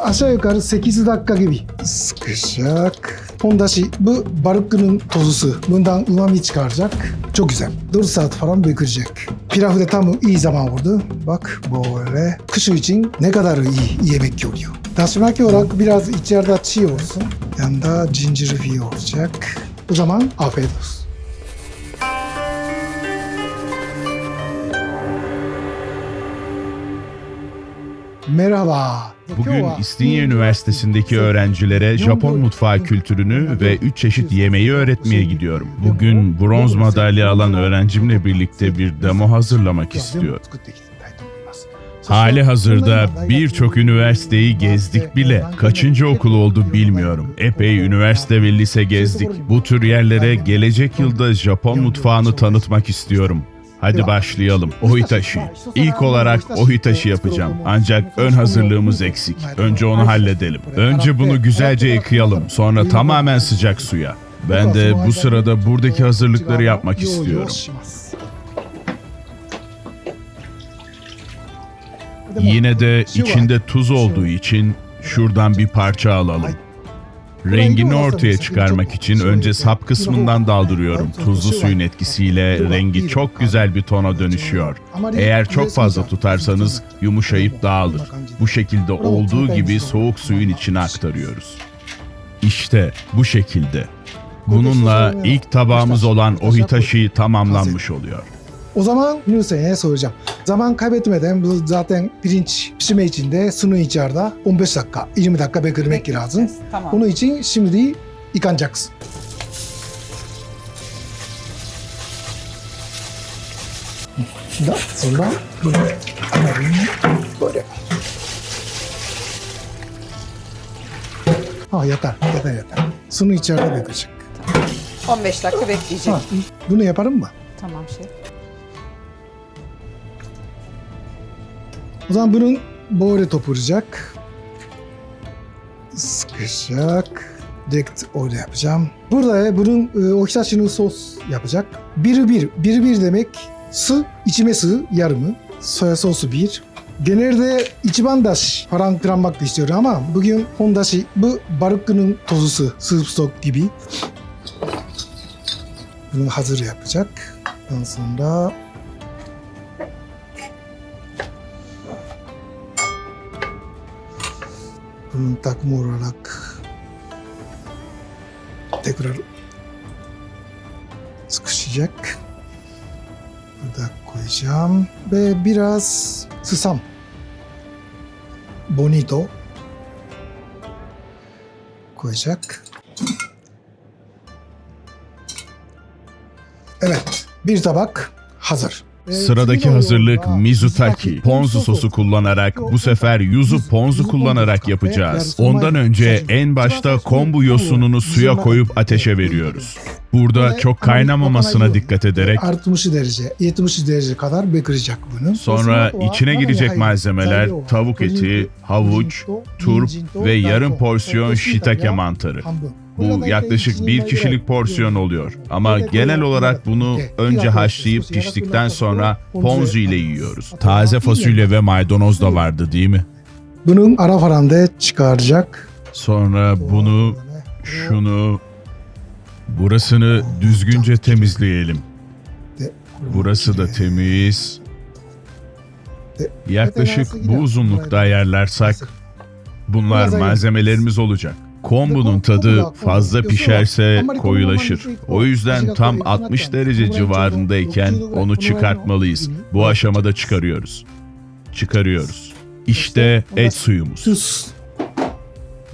Aşağı yukarı 8 dakika gibi sıkacak. Hondashi bu balıkların tozusu. Bundan umami çıkaracak. Çok güzel. 4 saat falan bekleyecek. Pilavı da tam iyi zaman oldu. Bak böyle. Kış için ne kadar iyi yemek oluyor. Taşımaki olarak biraz içeride çiğ olsun. Yanında zincirli olacak. O zaman afiyet olsun. Merhaba. Bugün İstinye Üniversitesi'ndeki öğrencilere Japon mutfağı kültürünü ve 3 çeşit yemeği öğretmeye gidiyorum. Bugün bronz madalya alan öğrencimle birlikte bir demo hazırlamak istiyor. Hali hazırda birçok üniversiteyi gezdik bile. Kaçıncı okul oldu bilmiyorum. Epey üniversite ve lise gezdik. Bu tür yerlere gelecek yılda Japon mutfağını tanıtmak istiyorum. Hadi başlayalım. Ohitashi. İlk olarak ohitashi yapacağım. Ancak ön hazırlığımız eksik. Önce onu halledelim. Önce bunu güzelce yıkayalım. Sonra tamamen sıcak suya. Ben de bu sırada buradaki hazırlıkları yapmak istiyorum. Yine de içinde tuz olduğu için şuradan bir parça alalım. Rengini ortaya çıkarmak için önce sap kısmından daldırıyorum. Tuzlu suyun etkisiyle rengi çok güzel bir tona dönüşüyor. Eğer çok fazla tutarsanız yumuşayıp dağılır. Bu şekilde olduğu gibi soğuk suyun içine aktarıyoruz. İşte bu şekilde. Bununla ilk tabağımız olan ohitashi tamamlanmış oluyor. O zaman Nursen'e soracağım. Zaman kaybetmeden bu zaten pirinç pişirme için de suyun içeride 15 dakika, 20 dakika beklemek lazım. Tamam. Onun için şimdi yıkanacaksın. Sonra bunu böyle. Ha yeter. Suyun içeride bekleyecek. 15 dakika bekleyecek. Ha, bunu yaparım mı? Tamam şef. O zaman bunun böyle topuracak. Sıkacak. Direkt orada yapacağım. Burada bunun ohitashinin sos yapacak. Bir demek su, içime su yarımı. Soya sosu 1. Genelde ichiban dashi falan kullanmak istiyorum ama bugün hondashi bu balıkların tozusu, soup stock gibi. Bunu hazır yapacak. Ondan sonra bunun takımı olarak tekrar sıkışacak. Burada koyacağım ve biraz susam. Bonito koyacak. Evet, bir tabak hazır. Sıradaki hazırlık Mizutaki. Ponzu sosu kullanarak, bu sefer yuzu ponzu kullanarak yapacağız. Ondan önce en başta kombu yosununu suya koyup ateşe veriyoruz. Burada çok kaynamamasına dikkat ederek 60 derece, 70 derece kadar bekleyecek bunu. sonra içine girecek malzemeler tavuk eti, havuç, turp ve yarım porsiyon shiitake mantarı. Bu yaklaşık bir kişilik porsiyon oluyor. Ama genel olarak bunu önce haşlayıp piştikten sonra ponzu ile yiyoruz. Taze fasulye ve maydanoz da vardı değil mi? Bunun ara faranda çıkaracak. Sonra bunu, şunu, burasını düzgünce temizleyelim. Burası da temiz. Yaklaşık bu uzunlukta ayarlarsak bunlar malzemelerimiz olacak. Kombunun tadı fazla pişerse koyulaşır. O yüzden tam 60 derece civarındayken onu çıkartmalıyız. Bu aşamada çıkarıyoruz. İşte et suyumuz. Tuz.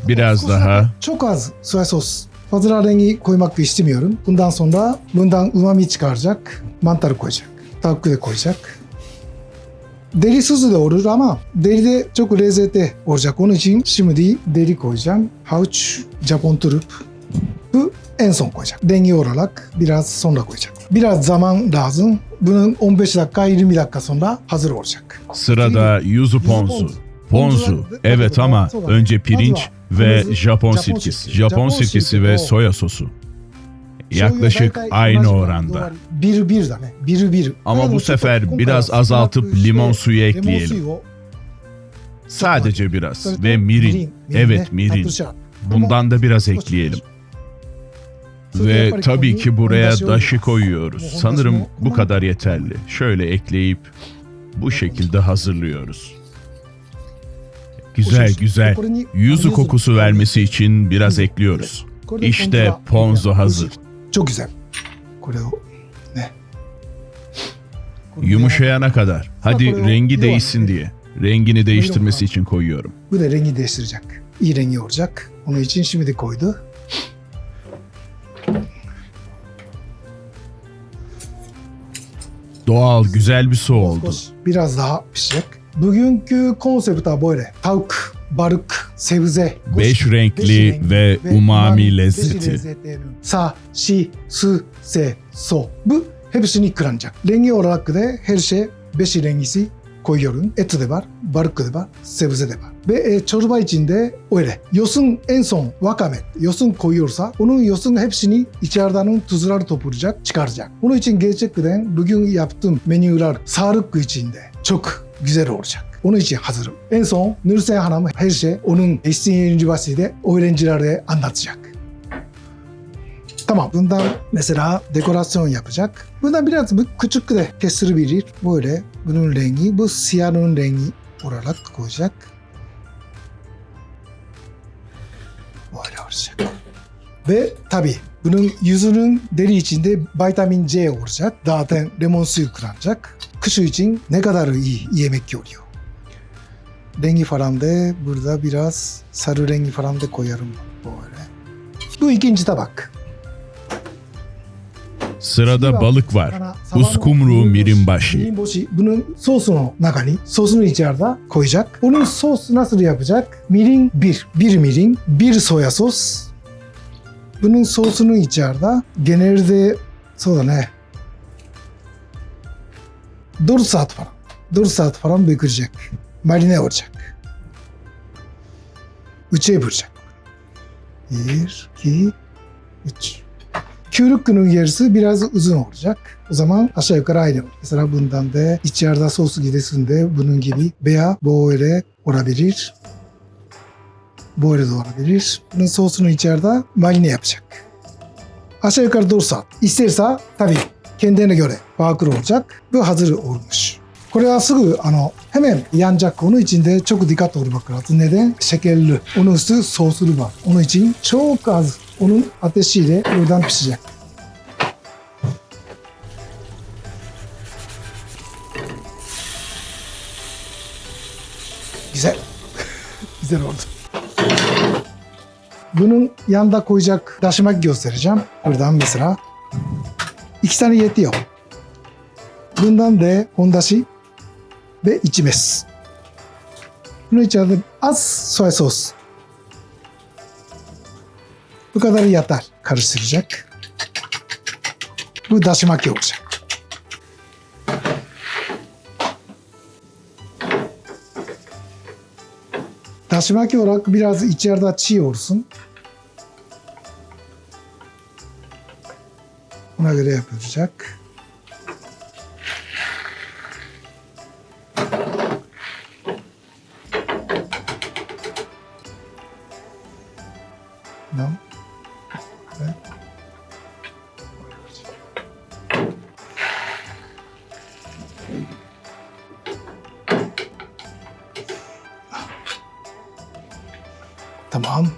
Biraz daha. Çok az soya sos. Fazla rengi koymak da istemiyorum. Bundan sonra bundan umami çıkaracak. Mantarı koyacak. Tavuk da koyacak. Derisiz de olur ama deri de çok lezzetli olacak. Onun için şimdi deri koyacağım. Havuç, Japon turp. Bu en son koyacak. Denge olarak biraz sonra koyacak. Biraz zaman lazım. Bunun 15 dakika 20 dakika sonra hazır olacak. Sırada yuzu ponzu. Ponzu, evet ama önce pirinç ve Japon sirkesi. Japon sirkesi ve soya sosu. Yaklaşık aynı oranda. Bir. Ama bu sefer biraz azaltıp limon suyu ekleyelim. Sadece biraz ve mirin. Evet, mirin. Bundan da biraz ekleyelim. Ve tabii ki buraya dashi koyuyoruz. Sanırım bu kadar yeterli. Şöyle ekleyip bu şekilde hazırlıyoruz. Güzel güzel. Yuzu kokusu vermesi için biraz ekliyoruz. İşte ponzu hazır. Çok güzel. これをね。 Yumuşayana kadar. Hadi rengi değişsin diye. Rengini değiştirmesi için koyuyorum. Bu da rengi değiştirecek. İyi rengi olacak. Onun için şimdi koydu. Doğal, güzel bir su oldu. Biraz daha pişecek. Bugünkü konseptはböyle. Tavuk, balık, sebze. 5 renkli ve umami lezzeti. Sa, shi, su, se, so. Bu hepsini yıklanacak. Rengi olarak da her şey 5 rengisi koyuyorum. Et de var, balık da var, sebze de var. Ve çorba içinde öyle. Yosun en son wakame. Yosun koyuyorsa onun yosun hepsini içeriden tuzları toplayacak, çıkaracak. Onun için gerçekten bugün yaptığım menüler sağlık içinde çok güzel olacak. Onun için hazırım. En son Nursen Hanım her şey onun Hastings Üniversitesi'de öğrencilere anlatacak. Tamam. Bundan mesela dekorasyon yapacak. Bundan biraz küçük de kestirebilir. Böyle bunun rengi, bu siyahın rengi olarak koyacak. Böyle olacak. Ve tabii bunun yüzünün deri içinde vitamin C olacak. Zaten lemon suyu kullanacak. Kış için ne kadar iyi yemek oluyor. Rengi falan da burada biraz sarı rengi falan da koyarım böyle. Bu ikinci tabak. Sırada balık var. Uskumru mirinbashi. Mirinbashi. Bunun sosunun nakani, sosunun içeride koyacak. Onun sos nasıl yapacak? Mirin 1 mirin, 1 soya sos. Bunun sosunun içeride genelde ne? 4 saat falan. 4 saat falan bekleyecek. Marine olacak. 3'e bölecek. 1, 2, 3. Kuyruk'un yarısı biraz uzun olacak. O zaman aşağı yukarı aynı. Mesela bundan da içeride sosu gidesinde bunun gibi veya böyle olabilir. Böyle de olabilir. Bunun sosunu içeride marine yapacak. Aşağı yukarı 4 saat. İsterse tabii kendine göre farklı olacak. Bu hazır olmuş. これはすぐhemen yanacak. Onun için de çok dikkat olmak lazım. Neden? Şekerli. Onun üstü soslu var. Onun için çok az onun ateşiyle buradan pişecek. Güzel. Güzel oldu. Bunun yanında koyacak daşımak göstereceğim. Buradan mesela 2 tane yetiyor. Bundan da ondaşı ve içmez. Bunun içeride az soya sos. Bu kadar yeter. Karıştıracak. Bu daşımaki olacak. Daşımaki olarak biraz içeride çiğ olsun. Ona göre yapılacak. Tamam. Evet. Tamam.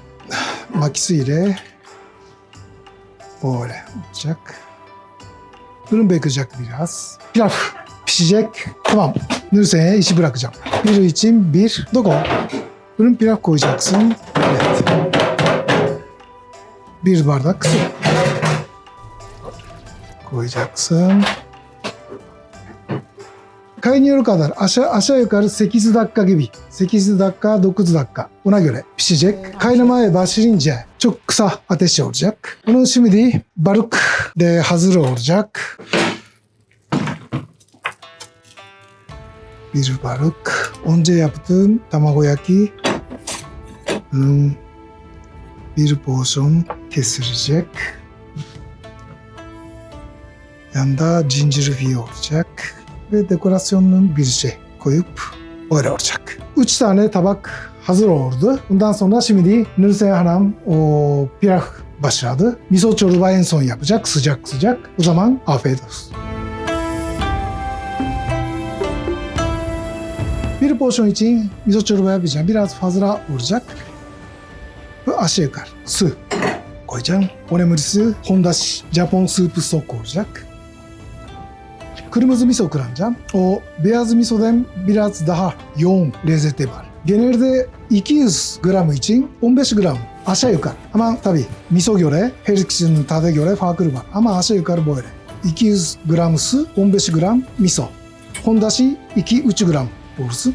Makisi ile böyle olacak. Bunu bekleyecek biraz. Pilav pişecek. Tamam. Nursen'e işi bırakacağım. Bir için bir doko. Bunun pilav koyacaksın. Evet. 1 bardak su koyacaksın. Kaynıyor kadar aşağı yukarı 8 dakika gibi. 8 dakika 9 dakika. Ona göre pişecek. Kaynamaya başlayınca çok kısa ateş olacak. Bunun şimdi balık de hazır olacak. Bir balık. Önce yaptığım tamagoyaki. Bir porsiyon kesilecek. Yanında ginger olacak. Ve dekorasyonun bir şey koyup öyle olacak. 3 tane tabak hazır oldu. Bundan sonra şimdi Nursen Hanım o pilav başladı. Miso çorba en son yapacak sıcak sıcak. O zaman afiyet olsun. Bir porsiyon için miso çorba yapacağım. Biraz fazla olacak. Bu aşağı yukarı. Su koyacağım. Onemurisi hondashi Japon süpü sok olacak. Kırmızı miso kullanacağım. O beyaz misodan biraz daha yoğun lezzeti var. Genelde 200 gram için 15 gram aşağı yukarı. Ama tabii miso göre her ikisinin tadı göre farkı var. Ama aşağı yukarı böyle. 200 gram su, 15 gram miso. Hondashi 2-3 gram olsun.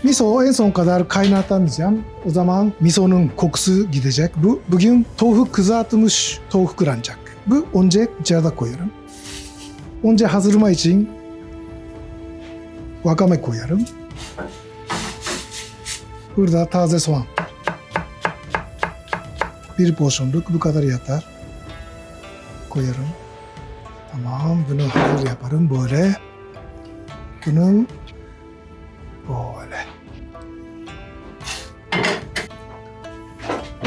Miso en son kadar kaynatamayacağım. O zaman misonun kokusu gidecek. Bugün tofu kızartılmış tofu kullanacak. Bu önce içeride koyuyorum. Önce hazırlama için wakame koyarım. Burada taze soğan. Bir porsiyonluk bu kadar yeter. Koyarım. Tamam, bunu hazır yaparım böyle. Bunu böyle.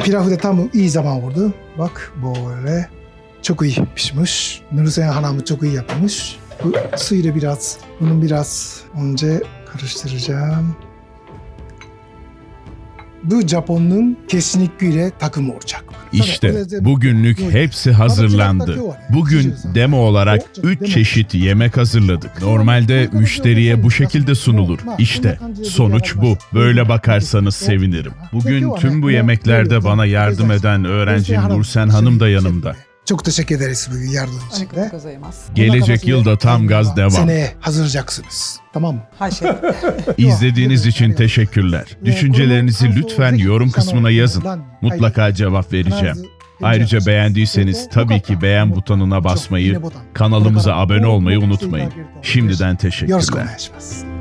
Pilavı da tam iyi zaman oldu. Bak böyle. Çok iyi pişmiş. Nursen Hanım çok iyi yapmış. Bu suyla bunu biraz önce karıştıracağım. Bu Japon'un kesinlikle takımı olacak. İşte bugünlük hepsi hazırlandı. Bugün demo olarak 3 çeşit yemek hazırladık. Normalde müşteriye bu şekilde sunulur. İşte sonuç bu. Böyle bakarsanız sevinirim. Bugün tüm bu yemeklerde bana yardım eden öğrencim Nursen Hanım da yanımda. Çok teşekkür ederiz bugün yardım için de. Gelecek yılda tam gaz devam. Seneye hazırlayacaksınız. Tamam mı? İzlediğiniz için teşekkürler. Düşüncelerinizi lütfen yorum kısmına yazın. Mutlaka cevap vereceğim. Ayrıca beğendiyseniz tabii ki beğen butonuna basmayı, kanalımıza abone olmayı unutmayın. Şimdiden teşekkürler. よろしくお願いします。